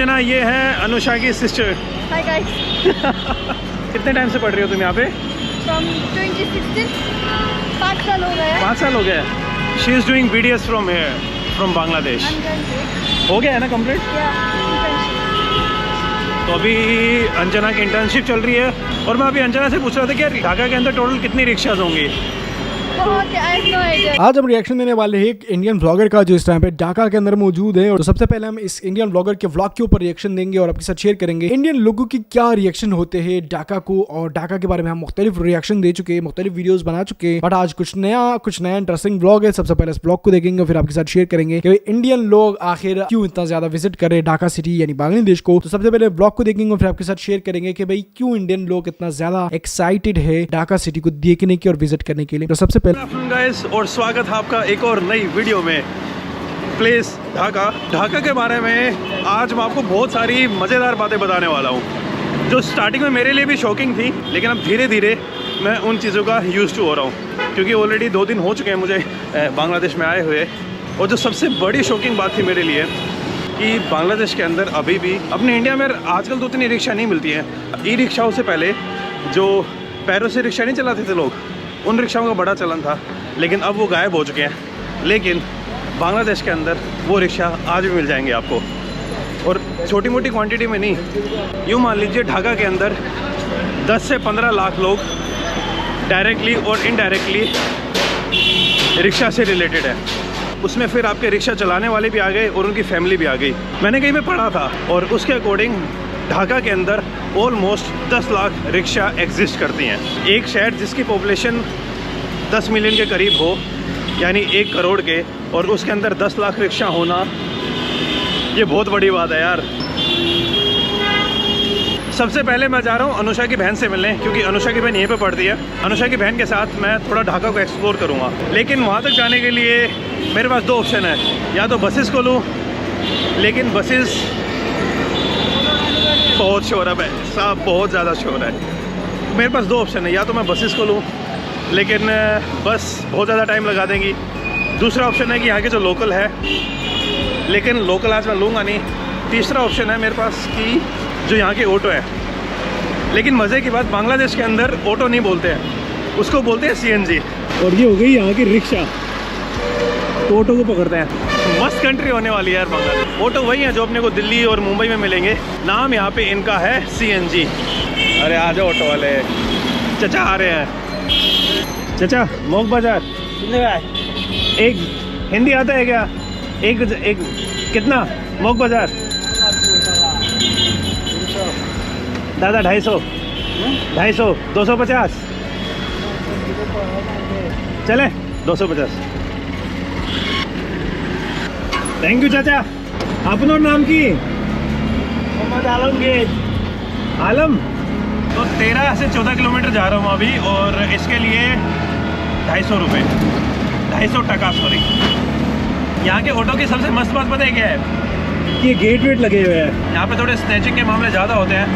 ना ये है अनुषा की सिस्टर। Hi guys. कितने टाइम से पढ़ रही हो तुम यहाँ पे? फ्रॉम 2016। 5 साल हो गए। 5 साल हो गए। She is doing BDS from here, from Bangladesh. हो गया है ना कंप्लीट? तो अभी अंजना की इंटर्नशिप चल रही है और मैं अभी अंजना से पूछ रहा था कि यार ढाका के अंदर टोटल कितनी रिक्शाज होंगी। आज हम रिएक्शन देने वाले हैं एक इंडियन ब्लॉगर का जो इस टाइम पे ढाका के अंदर मौजूद है। और तो सबसे पहले हम इस इंडियन ब्लॉगर के व्लॉग के ऊपर रिएक्शन देंगे और आपके साथ शेयर करेंगे इंडियन लोगों की क्या रिएक्शन होते हैं ढाका को। और ढाका के बारे में हम मुख्तलिफ रिएक्शन दे चुके हैं, मुख्तलिफ वीडियोस बना चुके हैं, बट आज कुछ नया इंटरेस्टिंग ब्लॉग है। सबसे पहले इस ब्लॉग को देखेंगे फिर आपके साथ शेयर करेंगे कि इंडियन लोग आखिर क्यों इतना ज्यादा विजिट कर रहे हैं ढाका सिटी यानी बांग्लादेश को। तो सबसे पहले ब्लॉग को देखेंगे और फिर आपके साथ शेयर करेंगे कि भाई क्यों इंडियन लोग इतना ज्यादा एक्साइटेड है ढाका सिटी को देखने की और विजिट करने के लिए। तो सबसे पहले और स्वागत है आपका एक और नई वीडियो में। प्लेस ढाका के बारे में आज मैं आपको बहुत सारी मज़ेदार बातें बताने वाला हूँ जो स्टार्टिंग में मेरे लिए भी शॉकिंग थी, लेकिन अब धीरे धीरे मैं उन चीज़ों का यूज़ टू हो रहा हूँ क्योंकि ऑलरेडी 2 दिन हो चुके हैं मुझे बांग्लादेश में आए हुए। और जो सबसे बड़ी शॉकिंग बात थी मेरे लिए कि बांग्लादेश के अंदर अभी भी अपने इंडिया में आजकल तो उतनी रिक्शा नहीं मिलती हैं। ई रिक्शाओं से पहले जो पैरों से रिक्शा नहीं चलाते थे लोग, उन रिक्शाओं का बड़ा चलन था, लेकिन अब वो गायब हो चुके हैं। लेकिन बांग्लादेश के अंदर वो रिक्शा आज भी मिल जाएंगे आपको, और छोटी मोटी क्वांटिटी में नहीं। यूँ मान लीजिए ढाका के अंदर 10 से 15 लाख लोग डायरेक्टली और इनडायरेक्टली रिक्शा से रिलेटेड है। उसमें फिर आपके रिक्शा चलाने वाले भी आ गए और उनकी फैमिली भी आ गई। मैंने कहीं में पढ़ा था और उसके अकॉर्डिंग ढाका के अंदर ऑलमोस्ट 10 लाख रिक्शा एग्जिस्ट करती हैं। एक शहर जिसकी पॉपुलेशन 10 मिलियन के करीब हो, यानी 1 करोड़ के, और उसके अंदर 10 लाख रिक्शा होना, ये बहुत बड़ी बात है यार। सबसे पहले मैं जा रहा हूँ अनुषा की बहन से मिलने, क्योंकि अनुषा की बहन यहीं पे पढ़ती है। अनुषा की बहन के साथ मैं थोड़ा ढाका को एक्सप्लोर करूँगा, लेकिन वहाँ तक जाने के लिए मेरे पास 2 ऑप्शन है। या तो बसेस को लूँ, लेकिन बसेस बहुत शोर है साहब, बहुत ज़्यादा शोर है। मेरे पास 2 ऑप्शन है, या तो मैं बसेस को लूँ, लेकिन बस बहुत ज़्यादा टाइम लगा देंगी। दूसरा ऑप्शन है कि यहाँ के जो लोकल है, लेकिन लोकल आज मैं लूँगा नहीं। तीसरा ऑप्शन है मेरे पास कि जो यहाँ के ऑटो है, लेकिन मज़े की बात बांग्लादेश के अंदर ऑटो नहीं बोलते हैं, उसको बोलते हैं CNG। और ये हो गई यहाँ की रिक्शा, तो ऑटो को पकड़ते हैं। मस्त कंट्री होने वाली है यार बांग्लादेश। ऑटो वही है जो अपने को दिल्ली और मुंबई में मिलेंगे। नाम यहाँ पे इनका है CNG। अरे आ जाओ ऑटो वाले, चचा आ रहे हैं। चचा मोक बाजार एक हिंदी आता है क्या? एक कितना मोक बाजार? दादा 250 250 चले 250। थैंक यू चाचा। अपना नाम की? मोहम्मद आलमगीर। आलम। तो 13 से 14 किलोमीटर जा रहा हूँ अभी, और इसके लिए 250 रुपये, 250 टका सॉरी। यहाँ के ऑटो की सबसे मस्त बात पता है क्या है? ये गेट वेट लगे हुए हैं। यहाँ पे थोड़े स्नैचिंग के मामले ज़्यादा होते हैं,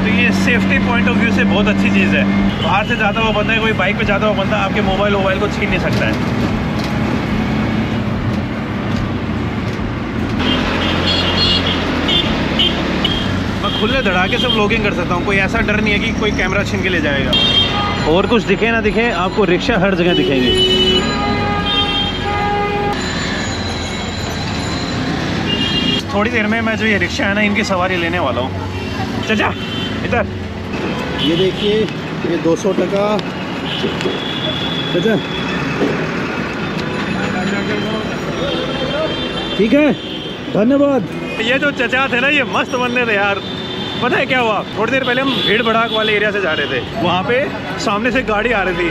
तो ये सेफ्टी पॉइंट ऑफ व्यू से बहुत अच्छी चीज़ है। बाहर से जाता हुआ बंदा है, कोई बाइक पे जाता हुआ बंदा आपके मोबाइल को छीन नहीं सकता है। खुले धड़ाके से व्लॉगिंग कर सकता हूँ, कोई ऐसा डर नहीं है कि कोई कैमरा छीन के ले जाएगा। और कुछ दिखे ना दिखे, आपको रिक्शा हर जगह दिखेंगे। थोड़ी देर में मैं जो ये रिक्शा है ना, इनकी सवारी लेने वाला हूँ। चाचा इधर ये देखिए, ये 200 टका। चाचा ठीक है, धन्यवाद। ये जो चचा थे ना, ये मस्त बंदे थे यार। पता है क्या हुआ? थोड़ी देर पहले हम भीड़ भड़ाक वाले एरिया से जा रहे थे, वहाँ पे सामने से गाड़ी आ रही थी।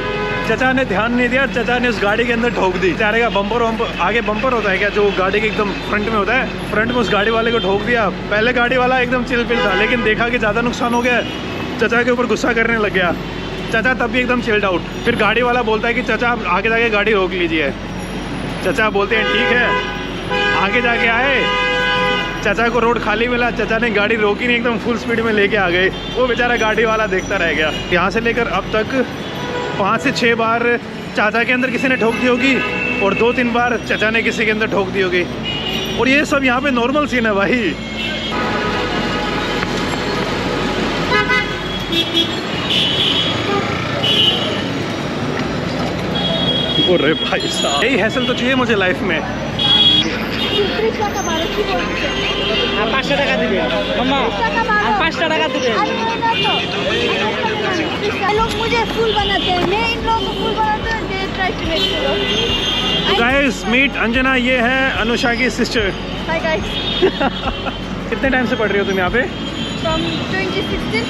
चचा ने ध्यान नहीं दिया, चचा ने उस गाड़ी के अंदर ठोक दी। चारे का बम्पर आगे बम्पर होता है क्या, जो गाड़ी के एकदम फ्रंट में होता है, फ्रंट में उस गाड़ी वाले को ठोक दिया। पहले गाड़ी वाला एकदम चिल पिल था, लेकिन देखा कि ज़्यादा नुकसान हो गया, चचा के ऊपर गुस्सा करने लग गया। चचा तब भी एकदम चिल्ड आउट। फिर गाड़ी वाला बोलता है कि चचा आप आगे जाके गाड़ी रोक लीजिए। चचा बोलते हैं ठीक है। आगे जाके आए, चचा को रोड खाली मिला, चचा ने गाड़ी रोकी नहीं, एकदम फुल स्पीड में लेके आ गए। वो बेचारा गाड़ी वाला देखता रह गया। यहाँ से लेकर अब तक 5 से 6 बार चाचा के अंदर किसी ने ठोक दी होगी, और 2-3 बार चचा ने किसी के अंदर ठोक दी होगी। और ये सब यहाँ पे नॉर्मल सीन है भाई। अरे भाई साहब, यही हैसल तो चाहिए मुझे लाइफ में। 30 টাকা ভাড়া কি বলছে? আর 500 টাকা দিবে মাম্মা, 30 টাকা ভাড়া। আর 500 টাকা দিবে। अरे नहीं ना तो 30 টাকা। लोग मुझे फूल बनाते हैं, मैं इन लोगों को फूल बनाते हैं, they try to make fool. Guys meet Anjana, ये है अनुषा की सिस्टर। हाय गाइस, कितने टाइम से पढ़ रही हो तुम यहाँ पे? फ्रॉम 2016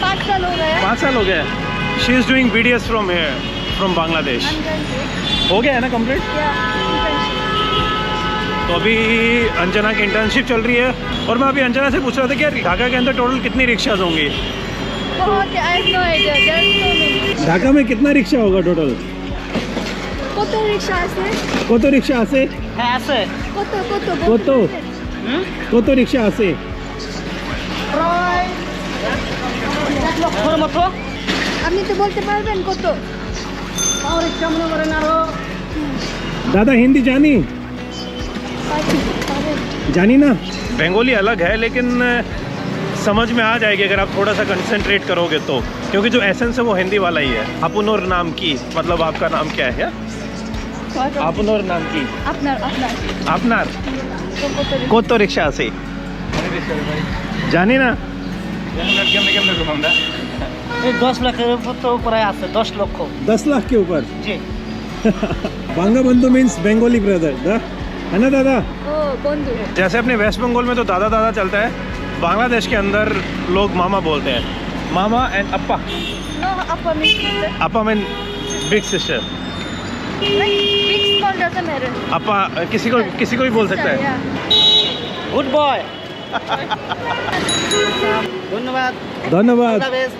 5 साल हो गए। 5 साल हो गए। She is doing BDS from here, from Bangladesh. I'm going to हो गया है ना कंप्लीट? yeah, internship. तो अभी अंजना की इंटर्नशिप चल रही है। और मैं अभी अंजना से पूछ रहा था कि यार ढाका के अंदर टोटल कितनी रिक्शाज होंगी? बहुत, I have no idea, there are so many. Dhaka में कितना रिक्शा होगा टोटल? কত রিকশা আছে? কত রিক্সা আছে? হ্যাঁ আছে। কত কত কত? হুম? কত রিক্সা আছে? প্রায় 1 লক্ষের মতো। আপনি তো বলতে পারবেন কত? আর রিক্সা মনে করেন আরো दादा हिंदी जानी? পারবেন। जानी ना? बंगाली अलग है लेकिन समझ में आ जाएगी अगर आप थोड़ा सा कंसंट्रेट करोगे तो, क्योंकि जो एसेंस है वो हिंदी वाला ही है। अपनोर नाम की मतलब आपका नाम क्या है? अपनोर नाम की আপনার আপনার আপনার তো কত রিকশা? কত রিক্সা আছে? জানি না। এই 10 লাখের মতো প্রায় আছে, 10 লক্ষ। 10 लाख के ऊपर। জি। बांगा बंधु मीन्स बंगाली ब्रदर, है ना दादा? ও বন্ধু। जैसे अपने वेस्ट बंगाल में तो दादा दादा चलता है, बांग्लादेश के अंदर लोग मामा बोलते हैं। मामा एंड अप्पा। नो আপা মিস্টার। अप्पा mean big sister. Big small doesn't matter. अप्पा किसी को भी बोल सकता है। Good boy. ধন্যবাদ। धन्यवाद। All the best.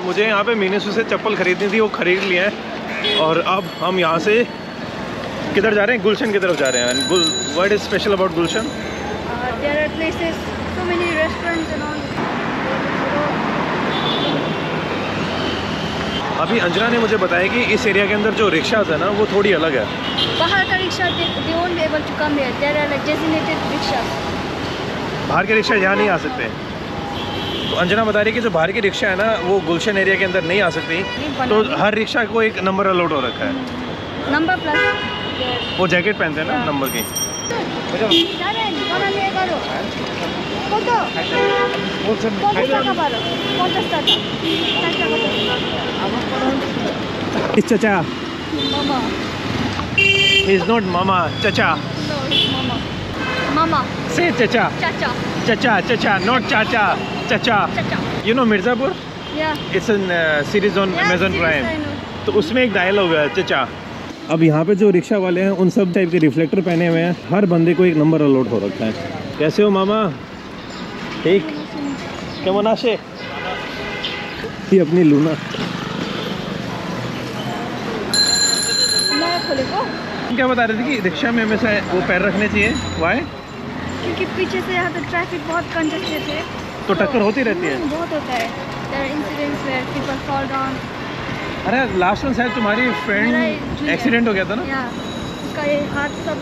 मुझे यहाँ पे मीनेसू से चप्पल खरीदनी थी, वो खरीद लिया है। और अब हम यहाँ से किधर जा रहे हैं? गुलशन की तरफ जा रहे हैं। What is special about Gulshan? There are places, so many restaurants and all. अभी अंजना ने मुझे बताया कि इस एरिया के अंदर जो रिक्शाज है ना वो थोड़ी अलग है। बाहर का rickshaw they won't be able to come here, there are like designated rickshaw. बाहर के रिक्शा यहाँ नहीं आ सकते। तो अंजना बता रही है कि जो बाहर की रिक्शा है ना वो गुलशन एरिया के अंदर नहीं आ सकती। तो हर रिक्शा को एक नंबर अलॉट हो रखा है। नंबर प्लस वो जैकेट पहनते हैं ना नंबर की। জানেন কোনা নিয়ে গেল কত? 50 টাকা বারো, 50 টাকা 60 টাকা इस चचा মামা। इज नॉट मामा, चचा। नो मामा मामा से चचा, चाचा चचा चचा, नॉट चाचा, चचा। चाचा you know Mirzapur? Yeah it's an series on Yeah, Amazon series prime. I know. तो उसमें एक डायलॉग है चचा। अब यहाँ पे जो रिक्शा वाले हैं उन सब टाइप के रिफ्लेक्टर पहने हुए हैं। हर बंदे को एक नंबर अलॉट हो रखा है। कैसे हो मामा? ठीक। क्या मनाशे? ये अपनी लूना। मैं खोले को तुम क्या बता रहे थे कि रिक्शा में हमेशा वो पैर रखने चाहिए? वाई? क्योंकि पीछे से यहाँ पे ट्रैफिक बहुत कंजेस्टेड है, तो टक्कर होती रहती है। बहुत होता है। There are incidents where people fall down. अरे लास्ट में शायद तुम्हारी मेरा फ्रेंड junior- एक्सीडेंट हो गया था ना? या उसका ये हाथ सब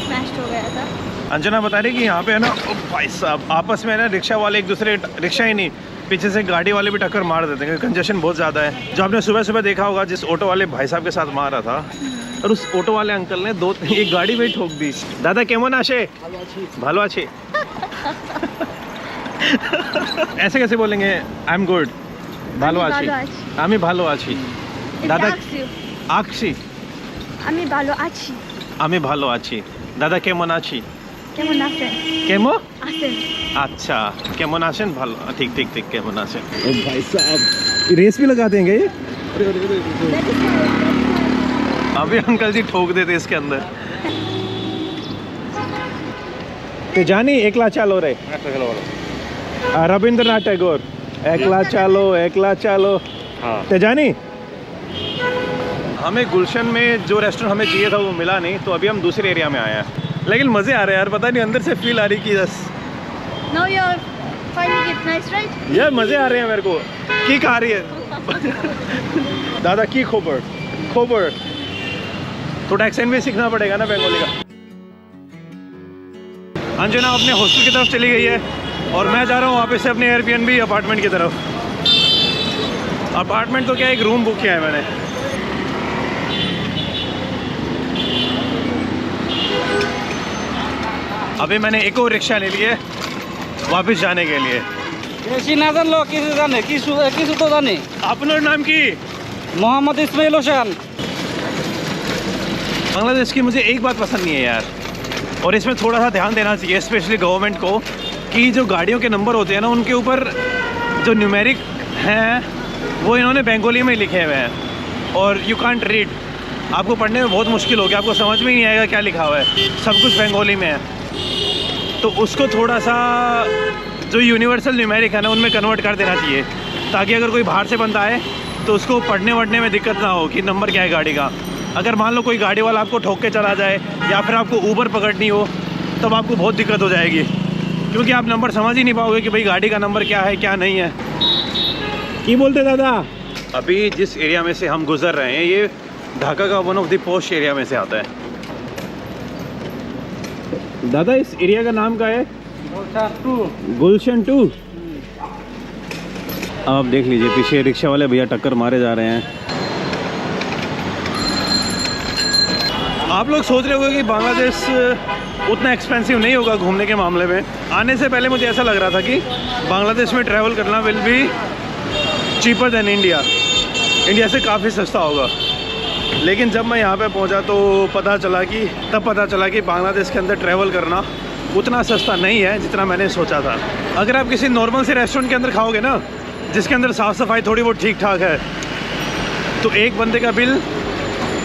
स्मैश्ड हो गया था। अंजना बता रही कि यहाँ पे है ना, ओ भाई साहब, आपस में ना रिक्शा वाले एक दूसरे, रिक्शा ही नहीं पीछे से गाड़ी वाले भी टक्कर मार देते हैं क्योंकि कंजेशन बहुत ज़्यादा है। जो आपने सुबह सुबह देखा होगा जिस ऑटो वाले भाई साहब के साथ मारा था, और उस ऑटो वाले अंकल ने एक गाड़ी में ही ठोक दी। दादा केमन आशे? भालो आछे। ऐसे कैसे बोलेंगे? आई एम गुड, भालो আমি आछी। ভালো আছি। আমি ভালো আছি। দাদা Thanks you. আছি। আমি ভালো আছি। আমি ভালো আছি। দাদা কেমন আছি? কেমন আছেন? কেমন? আছেন। अच्छा केमन आशन भालो, ठीक ठीक ठीक केमन आशन। ओ भाई साहब रेस भी लगा देंगे ये? That is my- अभी अंकल जी ठोक देते इसके अंदर। ते जानी एकला चालो रे, रविंद्रनाथ टैगोर एकला चालो। ते जानी हमें गुलशन में जो रेस्टोरेंट हमें चाहिए था वो मिला नहीं, तो अभी हम दूसरे एरिया में आए हैं। लेकिन मज़े आ रहे हैं यार, पता नहीं अंदर से फील आ रही कि बस Now you are finding it nice, right? यार मज़े आ रहे हैं मेरे को। की खा रही है दादा? की खोबर थोड़ा एक्सेंट भी सीखना पड़ेगा ना बंगाली का। अंजना अपने हॉस्टल की तरफ चली गई है और मैं जा रहा हूँ वापस से अपने एयरबीएनबी अपार्टमेंट की तरफ। अपार्टमेंट तो क्या, एक रूम बुक किया है मैंने। अभी मैंने एक और रिक्शा ले ली है वापस जाने के लिए। বেশি না জানলো কিছু জানে, কিছু তো জানে। আপনার নাম কি? মোহাম্মদ ইসমাইল হোসেন। बांग्लादेश की मुझे एक बात पसंद नहीं है यार, और इसमें थोड़ा सा ध्यान देना चाहिए स्पेशली गवर्नमेंट को, कि जो गाड़ियों के नंबर होते हैं ना उनके ऊपर जो न्यूमेरिक हैं वो इन्होंने बंगाली में लिखे हुए हैं और यू कांट रीड। आपको पढ़ने में बहुत मुश्किल हो गया, आपको समझ में ही नहीं आएगा क्या लिखा हुआ है, सब कुछ बंगाली में है। तो उसको थोड़ा सा जो यूनिवर्सल न्यूमेरिक है ना उनमें कन्वर्ट कर देना चाहिए, ताकि अगर कोई बाहर से बंदा आए तो उसको पढ़ने वढ़ने में दिक्कत ना हो कि नंबर क्या है गाड़ी का। अगर मान लो कोई गाड़ी वाला आपको ठोक के चला जाए या फिर आपको ऊबर पकड़नी हो तब आपको बहुत दिक्कत हो जाएगी, क्योंकि आप नंबर समझ ही नहीं पाओगे कि भाई गाड़ी का नंबर क्या है क्या नहीं है। কি বলতে দাদা? अभी जिस एरिया में से हम गुजर रहे हैं ये ढाका का one of the post area में से आता है। दादा इस एरिया का नाम क्या है? गुलशन 2। आप देख लीजिए पीछे रिक्शा वाले भैया टक्कर मारे जा रहे हैं। आप लोग सोच रहे होंगे कि बांग्लादेश उतना एक्सपेंसिव नहीं होगा घूमने के मामले में। आने से पहले मुझे ऐसा लग रहा था कि बांग्लादेश में ट्रैवल करना will be cheaper than India, India से काफ़ी सस्ता होगा। लेकिन जब मैं यहाँ पे पहुँचा तो पता चला कि बांग्लादेश के अंदर ट्रैवल करना उतना सस्ता नहीं है जितना मैंने सोचा था। अगर आप किसी नॉर्मल से रेस्टोरेंट के अंदर खाओगे ना जिसके अंदर साफ़ सफाई थोड़ी बहुत ठीक ठाक है तो एक बंदे का बिल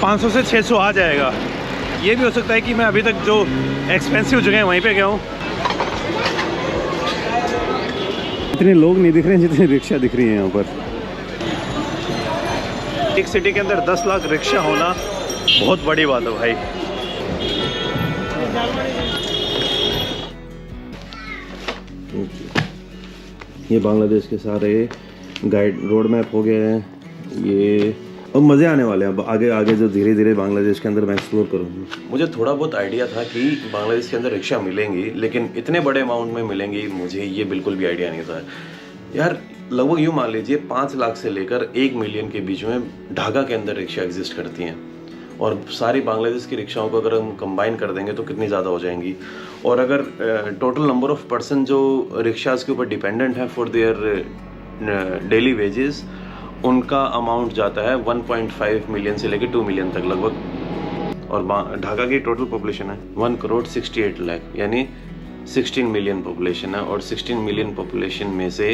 500 से 600 आ जाएगा। ये भी हो सकता है कि मैं अभी तक जो एक्सपेंसिव जगह है वहीं पे गया हूँ। इतने लोग नहीं दिख रहे हैं जितनी रिक्शा दिख रही है यहाँ पर। एक सिटी के अंदर 10 लाख रिक्शा होना बहुत बड़ी बात है भाई। ये बांग्लादेश के सारे गाइड रोड मैप हो गए हैं ये, अब मज़े आने वाले हैं। अब आगे आगे जो धीरे धीरे बांग्लादेश के अंदर मैं एक्सप्लोर करूँगा। मुझे थोड़ा बहुत आइडिया था कि बांग्लादेश के अंदर रिक्शा मिलेंगी, लेकिन इतने बड़े अमाउंट में मिलेंगी मुझे ये बिल्कुल भी आइडिया नहीं था यार। लगभग यूँ मान लीजिए 5 लाख से लेकर 1 मिलियन के बीच में ढाका के अंदर रिक्शा एग्जिस्ट करती हैं, और सारी बांग्लादेश की रिक्शाओं को अगर हम कंबाइन कर देंगे तो कितनी ज़्यादा हो जाएंगी। और अगर टोटल नंबर ऑफ़ पर्सन जो रिक्शाज़ के ऊपर डिपेंडेंट हैं फॉर देयर डेली वेजेस, उनका अमाउंट जाता है 1.5 मिलियन से लेकर 2 मिलियन तक लगभग। और ढाका की टोटल पॉपुलेशन है 1.68 करोड़, यानी 16 मिलियन पॉपुलेशन है। और 16 मिलियन पॉपुलेशन में से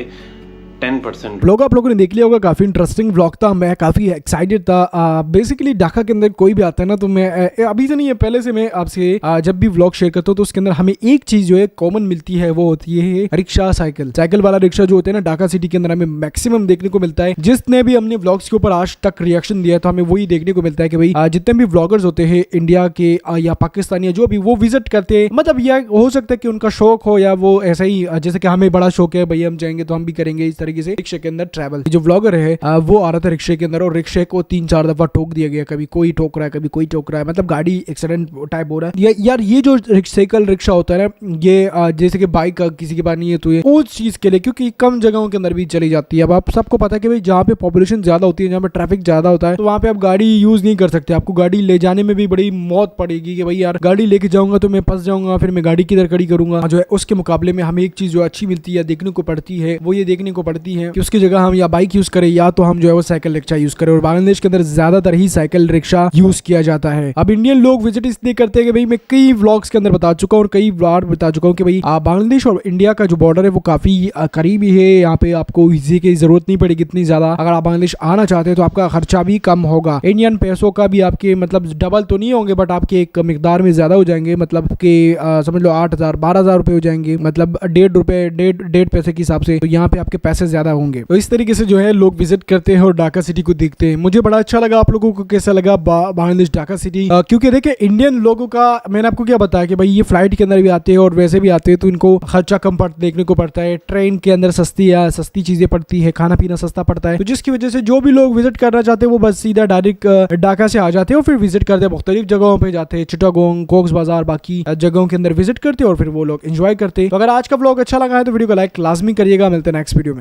10% ब्लॉग आप लोगों ने देख लिया होगा, काफ़ी इंटरेस्टिंग ब्लॉग था, मैं काफ़ी एक्साइटेड था। बेसिकली ढाका के अंदर कोई भी आता है ना तो मैं अभी से नहीं है पहले से मैं आपसे जब भी ब्लॉग शेयर करता हूँ तो उसके अंदर हमें एक चीज़ जो है कॉमन मिलती है, वो होती है रिक्शा, साइकिल वाला रिक्शा जो होते हैं ना ढाका सिटी के अंदर हमें मैक्सिमम देखने को मिलता है। जितने भी हमने ब्लॉग्स के ऊपर आज तक रिएक्शन दिया तो हमें वही देखने को मिलता है कि भाई जितने भी ब्लॉगर्स होते हैं इंडिया के या पाकिस्तानी जो भी वो विजिट करते हैं, मतलब यह हो सकता है कि उनका शौक हो या वो ऐसा ही जैसे कि हमें बड़ा शौक है भैया हम जाएंगे तो हम भी करेंगे इस तरीके से रिक्शे के अंदर ट्रैवल। जो व्लॉगर है वो आ रहा था रिक्शे के अंदर और रिक्शे को 3-4 दफा ठोक दिया गया, कभी कोई ठोक रहा है कभी कोई ठोक रहा है, मतलब गाड़ी एक्सीडेंट टाइप हो रहा है। यार ये जो साइकिल रिक्शा होता है ना ये जैसे कि बाइक किसी के पास नहीं है तो ये उस चीज के लिए, क्योंकि कम जगहों के अंदर भी चली जाती है। अब आप सबको पता है कि भाई जहाँ पे पॉपुलेशन ज्यादा होती है, जहाँ पे ट्रैफिक ज्यादा होता है तो वहाँ पे आप गाड़ी यूज नहीं कर सकते। आपको गाड़ी ले जाने में भी बड़ी मौत पड़ेगी कि भाई यार गाड़ी लेके जाऊंगा तो मैं फंस जाऊंगा, फिर मैं गाड़ी किधर खड़ी करूंगा। जो है उसके मुकाबले में हमें एक चीज जो अच्छी मिलती है देखने को पड़ती है वो ये देखने को पड़ती है कि उसकी जगह हम या बाइक यूज करें या तो हम जो है वो साइकिल रिक्शा यूज करें। और बांग्लादेश के अंदर ज्यादातर ही साइकिल रिक्शा यूज किया जाता है। अब इंडियन लोग विजिट इसलिए करते हैं कि भाई मैं कई व्लॉग्स के अंदर बता चुका हूँ और कई बार बता चुका हूँ कि भाई बांग्लादेश और इंडिया का जो बॉर्डर है वो काफी करीबी है। यहाँ पे आपको वीजे की जरूरत नहीं पड़ेगी इतनी ज्यादा। अगर आप बांग्लादेश आना चाहते हैं तो आपका खर्चा भी कम होगा। इंडियन पैसों का भी आपके मतलब डबल तो नहीं होंगे बट आपके एक मिकदार में ज्यादा हो जाएंगे, मतलब कि समझ लो 8,000-12,000 रुपए हो जाएंगे, मतलब 1.5 पैसे के हिसाब से। तो यहाँ पे आपके पैसे ज्यादा होंगे। तो इस तरीके से जो है लोग विजिट करते हैं और ढाका सिटी को देखते हैं। मुझे बड़ा अच्छा लगा। आप लोगों को कैसा लगा बांग्लादेश ढाका सिटी? क्योंकि देखिए इंडियन लोगों का मैंने आपको क्या बताया कि भाई ये फ्लाइट के अंदर भी आते हैं और वैसे भी आते हैं तो इनको खर्चा कम देखने को पड़ता है। ट्रेन के अंदर सस्ती चीजें पड़ती है, खाना पीना सस्ता पड़ता है, तो जिसकी वजह से जो भी लोग विजिट करना चाहते हैं वो बस सीधा डायरेक्ट ढाका से आ जाते हैं और फिर विजिट करते हैं। मुख्तलिफ जगहों पे जाते हैं, चिटागोंग, कॉक्स बाजार, बाकी जगहों के अंदर विजिट करते हैं और फिर वो लोग एंजॉय करते हैं। तो अगर आज का व्लॉग अच्छा लगा है तो वीडियो को लाइक लाजमी करिएगा। मिलते हैं नेक्स्ट वीडियो में।